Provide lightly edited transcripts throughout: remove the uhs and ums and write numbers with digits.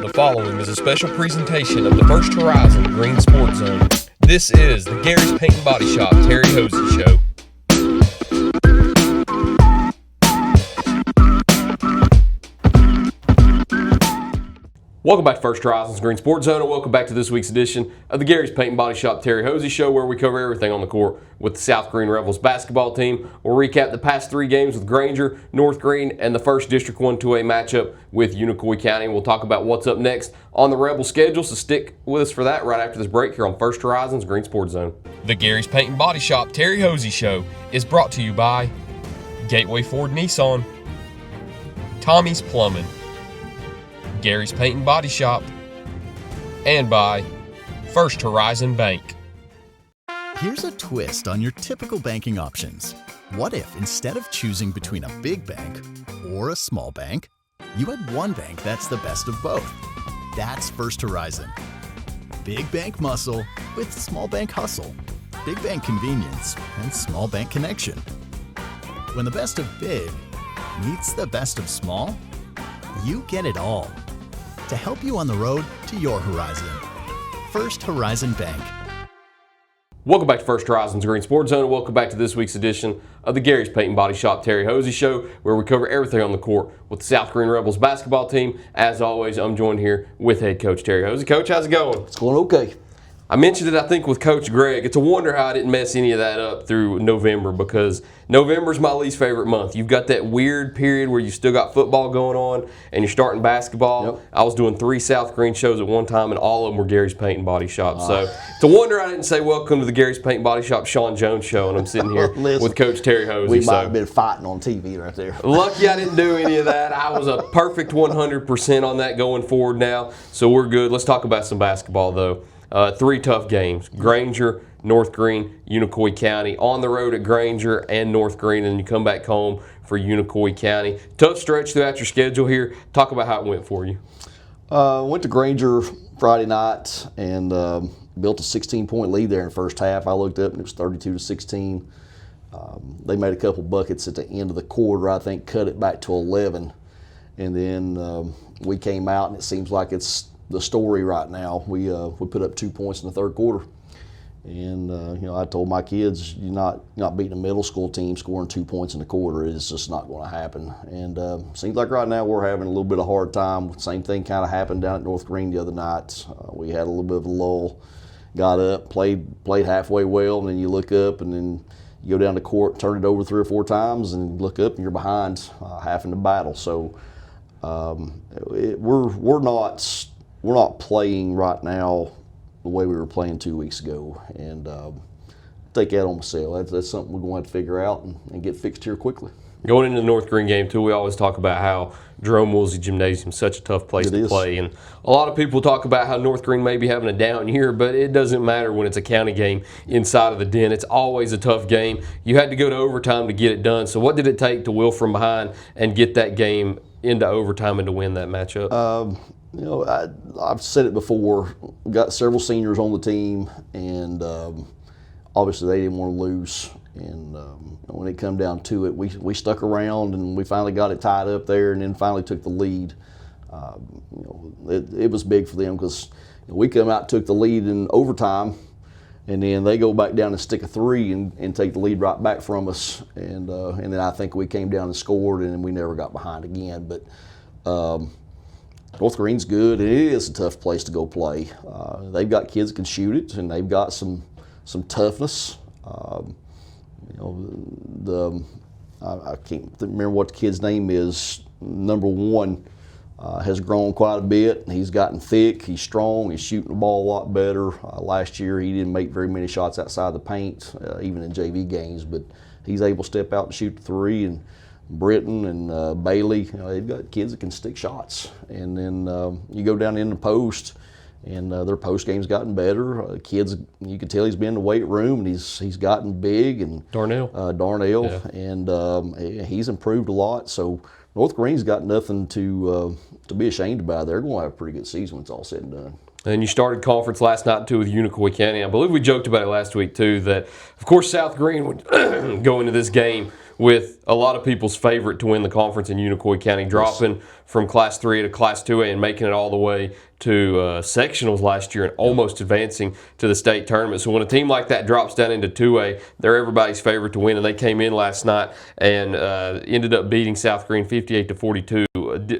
The following is a special presentation of the First Horizon Green Sports Zone. This is the Gary's Paint and Body Shop Terry Hoese Show. Welcome back to First Horizon's Green Sports Zone, and welcome back to this week's edition of the Gary's Paint and Body Shop Terry Hoese Show, where we cover everything on the court with the South Greene Rebels basketball team. We'll recap the past three games with Granger, North Greene, and the first District 1-2A matchup with Unicoi County. We'll talk about what's up next on the Rebel schedule, so stick with us for that right after this break here on First Horizon's Green Sports Zone. The Gary's Paint and Body Shop Terry Hoese Show is brought to you by Gateway Ford Nissan, Tommy's Plumbing, Gary's Paint and Body Shop, and by First Horizon Bank. Here's a twist on your typical banking options. What if instead of choosing between a big bank or a small bank, you had one bank that's the best of both? That's First Horizon. Big bank muscle with small bank hustle. Big bank convenience and small bank connection. When the best of big meets the best of small, you get it all. To help you on the road to your horizon. First Horizon Bank. Welcome back to First Horizon's Green Sports Zone, and welcome back to this week's edition of the Gary's Paint and Body Shop Terry Hoese Show, where we cover everything on the court with the South Greene Rebels basketball team. As always, I'm joined here with head coach Terry Hoese. Coach, how's it going? It's going okay. I mentioned it, I think, with Coach Greg. It's a wonder how I didn't mess any of that up through November, because November's my least favorite month. You've got that weird period where you still got football going on and you're starting basketball. Yep. I was doing 3 South Greene shows at one time, and all of them were Gary's Paint and Body Shop. So it's a wonder I didn't say welcome to the Gary's Paint and Body Shop Sean Jones Show, and I'm sitting here with Coach Terry Hoese. We might have been fighting on TV right there. Lucky I didn't do any of that. I was a perfect 100% on that going forward now, so we're good. Let's talk about some basketball, though. 3 tough games: Granger, North Greene, Unicoi County. On the road at Granger and North Greene, and you come back home for Unicoi County. Tough stretch throughout your schedule here. Talk about how it went for you. Went to Granger Friday night and built a 16-point lead there in the first half. I looked up and it was 32-16. They made a couple buckets at the end of the quarter, I think, cut it back to 11. And then we came out, and it seems like it's the story right now. We put up 2 points in the third quarter, and I told my kids, you're not beating a middle school team scoring 2 points in the quarter. It's just not going to happen. And seems like right now we're having a little bit of a hard time. Same thing kind of happened down at North Greene the other night. We had a little bit of a lull, got up, played halfway well, and then you look up, and then you go down the court, turn it over 3 or 4 times, and look up, and you're behind half in the battle. So we're not playing right now the way we were playing 2 weeks ago, and take that on myself. That's something we're going to have to figure out and get fixed here quickly. Going into the North Greene game, too, we always talk about how Jerome Woolsey Gymnasium is such a tough place to play. And a lot of people talk about how North Greene may be having a down year, but it doesn't matter when it's a county game inside of the Den. It's always a tough game. You had to go to overtime to get it done. So what did it take to will from behind and get that game into overtime and to win that matchup? I've said it before. We got several seniors on the team, and obviously they didn't want to lose. And when it come down to it, we stuck around, and we finally got it tied up there, and then finally took the lead. It was big for them, because we come out and took the lead in overtime, and then they go back down and stick a 3 and take the lead right back from us. And then I think we came down and scored, and we never got behind again. But North Greene's good. It is a tough place to go play. They've got kids that can shoot it, and they've got some toughness. I can't remember what the kid's name is. Number 1 has grown quite a bit. He's gotten thick. He's strong. He's shooting the ball a lot better. Last year he didn't make very many shots outside the paint, even in JV games, but he's able to step out and shoot the 3. And Britton and Bailey, they've got kids that can stick shots. And then you go down in the post, and their post game's gotten better. Kids, you can tell he's been in the weight room, and he's gotten big. And Darnell, yeah. And he's improved a lot. So North Greene's got nothing to be ashamed about. They're going to have a pretty good season when it's all said and done. And you started conference last night, too, with Unicoi County. I believe we joked about it last week, too, that, of course, South Greene would go into this game with a lot of people's favorite to win the conference in Unicoi County, dropping from Class 3A to Class 2A and making it all the way to sectionals last year and almost advancing to the state tournament. So when a team like that drops down into 2A, they're everybody's favorite to win, and they came in last night and ended up beating South Greene 58-42.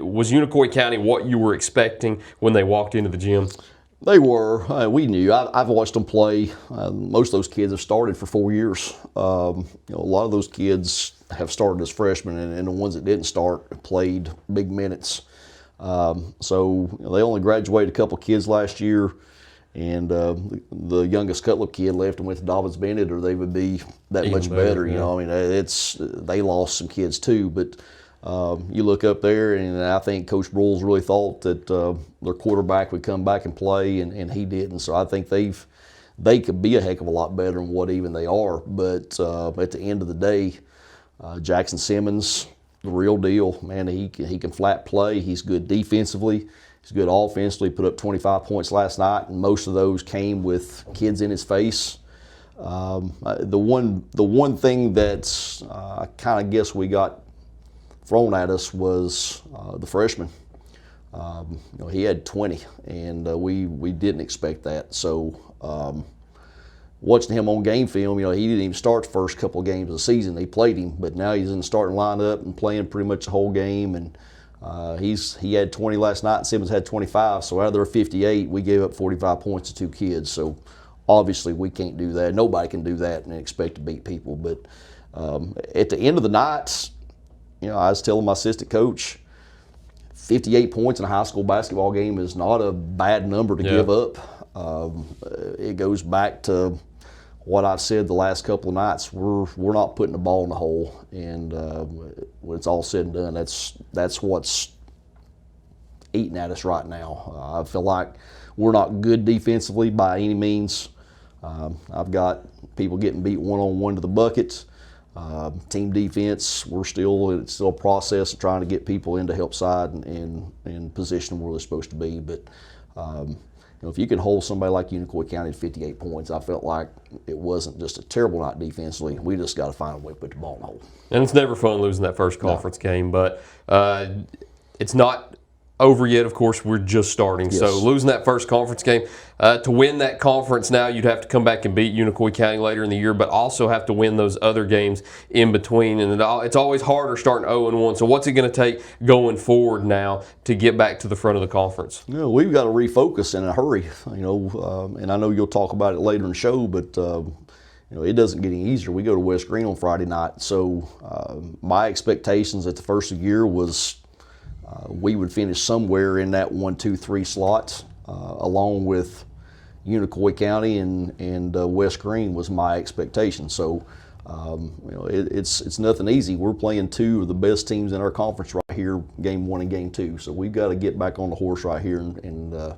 Was Unicoi County what you were expecting when they walked into the gym? They were. We knew. I've watched them play. Most of those kids have started for 4 years. A lot of those kids have started as freshmen, and the ones that didn't start played big minutes. So they only graduated a couple kids last year, and the youngest Cutlip kid left and went to Dobbins Bennett, or they would be that much better. Yeah. I mean, they lost some kids too, but. You look up there, and I think Coach Broyles really thought that their quarterback would come back and play, and he didn't. So I think they could be a heck of a lot better than what even they are. But at the end of the day, Jackson Simmons, the real deal, man. He can flat play. He's good defensively. He's good offensively. Put up 25 points last night, and most of those came with kids in his face. The one thing that I kind of guess we got thrown at us was the freshman. He had 20, and we didn't expect that. So watching him on game film, he didn't even start the first couple of games of the season. They played him, but now he's in the starting lineup and playing pretty much the whole game. And he had 20 last night, and Simmons had 25. So out of their 58, we gave up 45 points to two kids. So obviously we can't do that. Nobody can do that and expect to beat people. But at the end of the night, I was telling my assistant coach, 58 points in a high school basketball game is not a bad number to give up. It goes back to what I've said the last couple of nights. We're not putting the ball in the hole, and when it's all said and done, that's what's eating at us right now. I feel like we're not good defensively by any means. I've got people getting beat one-on-one to the bucket. Team defense, it's still a process of trying to get people into help side and position where they're supposed to be. But if you can hold somebody like Unicoi County to 58 points, I felt like it wasn't just a terrible night defensively. We just got to find a way to put the ball in the hole. And it's never fun losing that first conference game, but it's not over yet. Of course, we're just starting. Yes. So losing that first conference game, to win that conference now, you'd have to come back and beat Unicoi County later in the year, but also have to win those other games in between. And it's always harder starting 0-1. So what's it going to take going forward now to get back to the front of the conference? We've got to refocus in a hurry. And I know you'll talk about it later in the show, but it doesn't get any easier. We go to West Greene on Friday night. So my expectations at the first of the year was we would finish somewhere in that 1, 2, 3 slots, along with Unicoi County and West Greene was my expectation. So, it's nothing easy. We're playing two of the best teams in our conference right here, game 1 and game 2. So we've got to get back on the horse right here and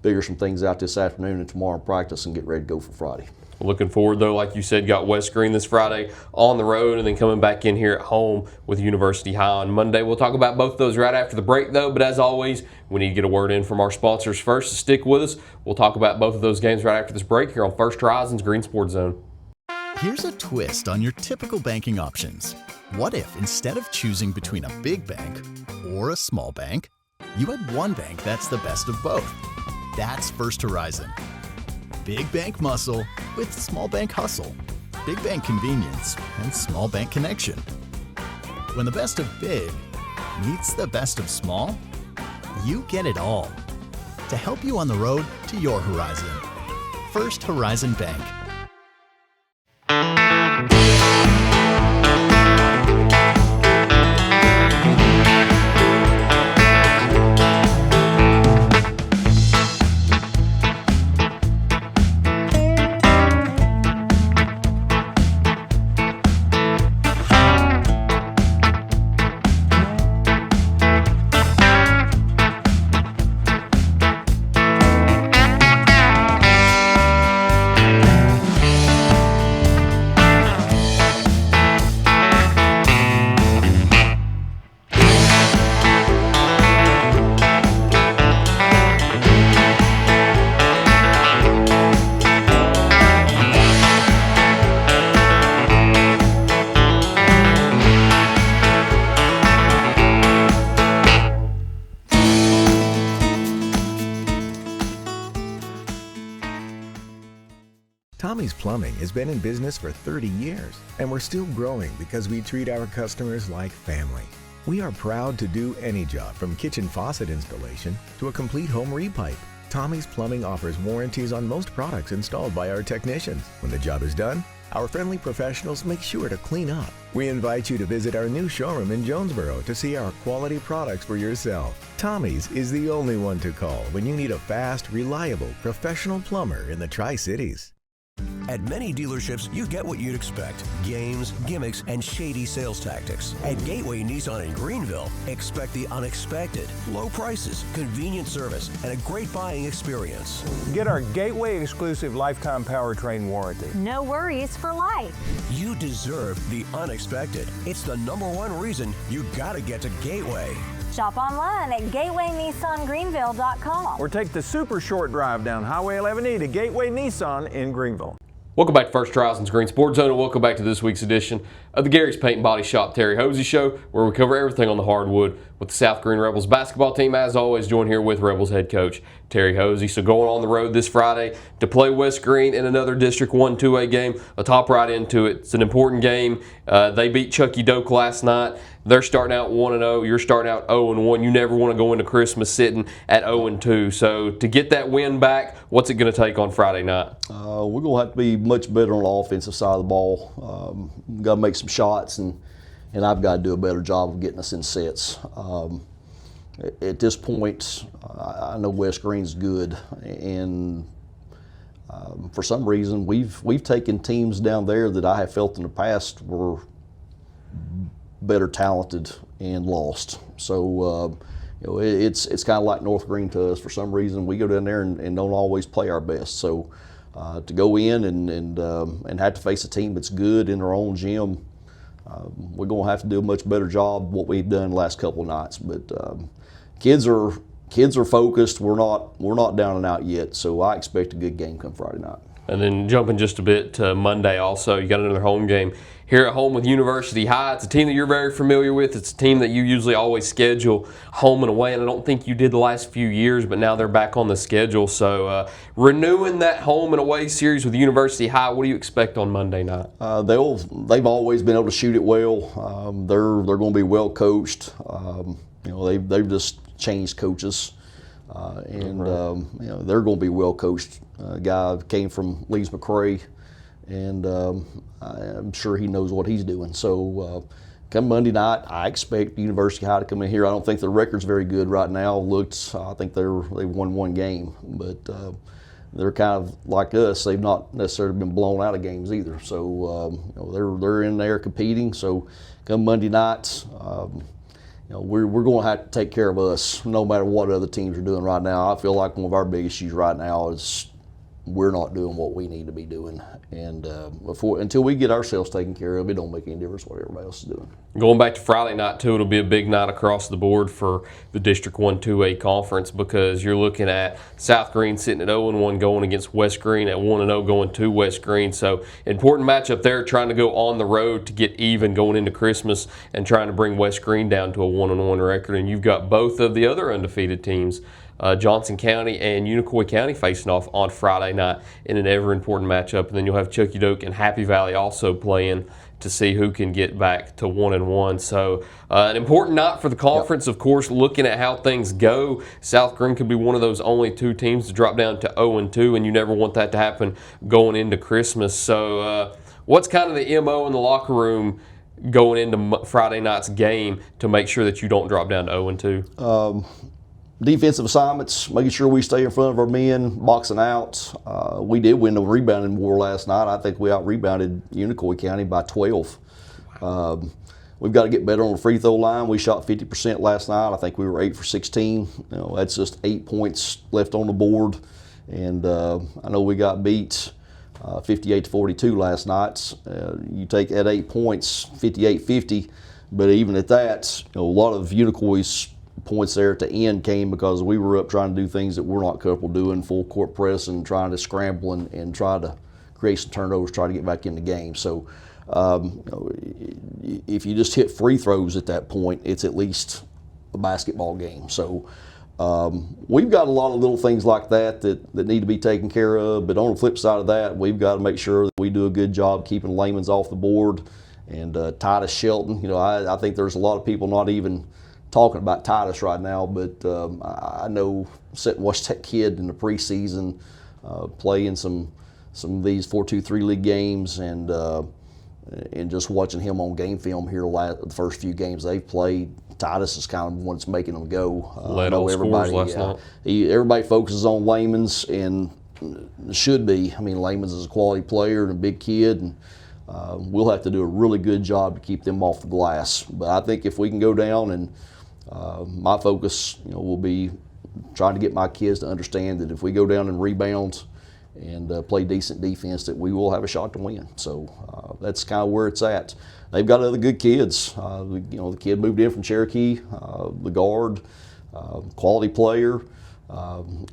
figure some things out this afternoon and tomorrow in practice and get ready to go for Friday. Looking forward, though, like you said, got West Greene this Friday on the road and then coming back in here at home with University High on Monday. We'll talk about both of those right after the break, though. But as always, we need to get a word in from our sponsors first. So stick with us. We'll talk about both of those games right after this break here on First Horizons Green Sports Zone. Here's a twist on your typical banking options. What if instead of choosing between a big bank or a small bank, you had one bank that's the best of both? That's First Horizon. Big bank muscle with small bank hustle. Big bank convenience and small bank connection. When the best of big meets the best of small, you get it all. To help you on the road to your horizon. First Horizon Bank. Tommy's Plumbing has been in business for 30 years, and we're still growing because we treat our customers like family. We are proud to do any job from kitchen faucet installation to a complete home repipe. Tommy's Plumbing offers warranties on most products installed by our technicians. When the job is done, our friendly professionals make sure to clean up. We invite you to visit our new showroom in Jonesboro to see our quality products for yourself. Tommy's is the only one to call when you need a fast, reliable, professional plumber in the Tri-Cities. At many dealerships, you get what you'd expect: games, gimmicks, and shady sales tactics. At Gateway Nissan in Greenville, expect the unexpected: low prices, convenient service, and a great buying experience. Get our Gateway exclusive lifetime powertrain warranty. No worries for life. You deserve the unexpected. It's the #1 reason you gotta get to Gateway. Shop online at GatewayNissanGreenville.com. Or take the super short drive down Highway 11E to Gateway Nissan in Greenville. Welcome back to First Horizons Green Sports Zone, and welcome back to this week's edition of the Gary's Paint and Body Shop Terry Hoese Show, where we cover everything on the hardwood with the South Greene Rebels basketball team. As always, joined here with Rebels head coach Terry Hoese. So going on the road this Friday to play West Greene in another District 1 2A game. I'll top right into it. It's an important game. They beat Chucky Doak last night. They're starting out 1-0. You're starting out 0-1. You never want to go into Christmas sitting at 0-2. So to get that win back, what's it going to take on Friday night? We're going to have to be much better on the offensive side of the ball. We've got to make some shots, and I've got to do a better job of getting us in sets. At this point, I know West Greene's good, and for some reason we've taken teams down there that I have felt in the past were better talented and lost. So it's kind of like North Greene to us. For some reason, we go down there and don't always play our best. So to go in and have to face a team that's good in their own gym, we're going to have to do a much better job what we've done the last couple of nights. But kids are focused. We're not down and out yet. So I expect a good game come Friday night. And then jumping just a bit to Monday also, you got another home game here at home with University High. It's a team that you're very familiar with. It's a team that you usually always schedule home and away, and I don't think you did the last few years, but now they're back on the schedule. So renewing that home and away series with University High, what do you expect on Monday night? They've always been able to shoot it well. They're going to be well coached. They've just changed coaches. They're going to be well coached. Guy came from Leeds McRae, and I'm sure he knows what he's doing. So come Monday night, I expect University High to come in here. I don't think their record's very good right now. I think they won one game, but they're kind of like us. They've not necessarily been blown out of games either. So they're in there competing. So come Monday night, we're going to have to take care of us no matter what other teams are doing right now. I feel like one of our big issues right now is we're not doing what we need to be doing. And until we get ourselves taken care of, it don't make any difference what everybody else is doing. Going back to Friday night, too, it'll be a big night across the board for the District 1 2A conference, because you're looking at South Greene sitting at 0-1 going against West Greene at 1-0 going to West Greene. So important matchup there, trying to go on the road to get even going into Christmas and trying to bring West Greene down to a 1-1 record. And you've got both of the other undefeated teams, Johnson County and Unicoi County, facing off on Friday night in an ever-important matchup. And then you'll have Chucky Doak and Happy Valley also playing to see who can get back to 1-1. So an important night for the conference. Yep. Of course, looking at how things go, South Greene could be one of those only two teams to drop down to 0-2, and you never want that to happen going into Christmas. So what's kind of the MO in the locker room going into Friday night's game to make sure that you don't drop down to 0-2? Defensive assignments, making sure we stay in front of our men, boxing out. We did win the rebounding war last night. I think we out-rebounded Unicoi County by 12. We've got to get better on the free throw line. We shot 50% last night. I think we were 8 for 16. That's just 8 points left on the board. And I know we got beat 58-42 last night. You take at 8 points, 58-50. But even at that, a lot of Unicoi's points there at the end came because we were up trying to do things that we're not comfortable doing, full court press and trying to scramble and try to create some turnovers, try to get back in the game. So if you just hit free throws at that point, it's at least a basketball game. So We've got a lot of little things like that need to be taken care of, but on the flip side of that, we've got to make sure that we do a good job keeping Layman's off the board. And Titus Shelton, I think there's a lot of people not even talking about Titus right now, but I know sitting and watched that kid in the preseason playing some of these 4-2-3 league games, and just watching him on game film here the first few games they've played. Titus is kind of the one that's making them go. Led all scores last night. Everybody focuses on Layman's, and should be. I mean, Layman's is a quality player and a big kid, and we'll have to do a really good job to keep them off the glass. But I think if we can go down, and my focus, will be trying to get my kids to understand that if we go down and rebound and play decent defense, that we will have a shot to win. So that's kind of where it's at. They've got other good kids. The kid moved in from Cherokee, the guard, quality player.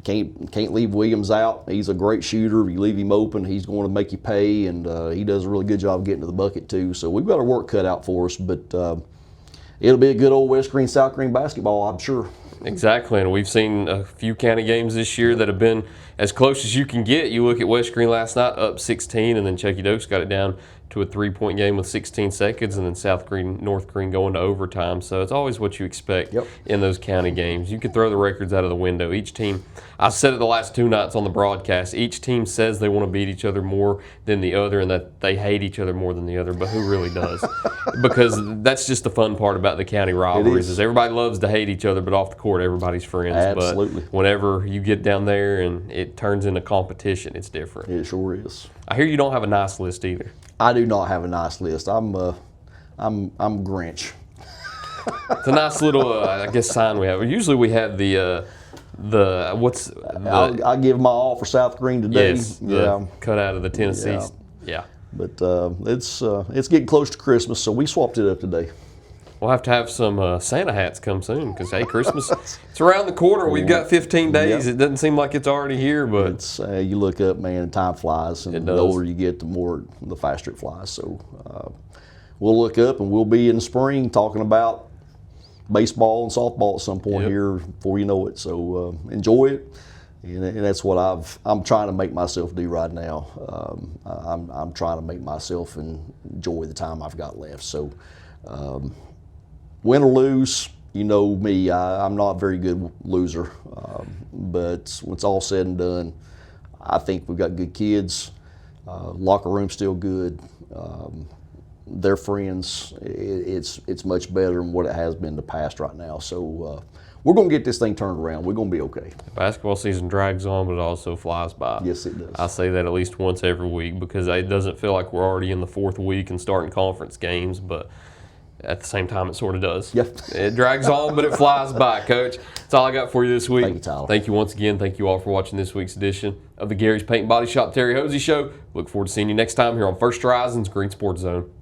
Can't leave Williams out. He's a great shooter. If you leave him open, he's going to make you pay, and he does a really good job getting to the bucket too. So we've got our work cut out for us, but it'll be a good old West Greene, South Greene basketball, I'm sure. Exactly, and we've seen a few county games this year that have been as close as you can get. You look at West Greene last night, up 16, and then Chucky Dokes got it down to a 3-point game with 16 seconds, and then South Greene, North Greene going to overtime. So it's always what you expect in those county games. You can throw the records out of the window. Each team, I said it the last 2 nights on the broadcast, each team says they want to beat each other more than the other and that they hate each other more than the other, but who really does? Because that's just the fun part about the county rivalries is everybody loves to hate each other, but off the court everybody's friends. Absolutely. But whenever you get down there and it turns into competition, it's different. It sure is. I hear you don't have a nice list either. I do not have a nice list. I'm Grinch. It's a nice little, I guess, sign we have. Usually we have I give my all for South Greene today. Yes, cut out of the Tennessee. Yeah. But it's getting close to Christmas, so we swapped it up today. We'll have to have some Santa hats come soon because, hey, Christmas, it's around the corner. We've got 15 days. Yep. It doesn't seem like it's already here, but it's you look up, man, time flies, and the older you get, the faster it flies. So we'll look up, and we'll be in the spring talking about baseball and softball at some point here before you know it. So enjoy it, and that's what I'm trying to make myself do right now. I'm trying to make myself enjoy the time I've got left. So. Win or lose, you know me, I'm not a very good loser. But when it's all said and done, I think we've got good kids. Locker room's still good. They're friends. It's much better than what it has been in the past right now. So we're going to get this thing turned around. We're going to be okay. The basketball season drags on, but it also flies by. Yes, it does. I say that at least once every week because it doesn't feel like we're already in the 4th week and starting conference games, but at the same time, it sort of does. Yep. It drags on, but it flies by, Coach. That's all I got for you this week. Thank you, Tyler. Thank you once again. Thank you all for watching this week's edition of the Gary's Paint and Body Shop Terry Hoese Show. Look forward to seeing you next time here on First Horizons Green Sports Zone.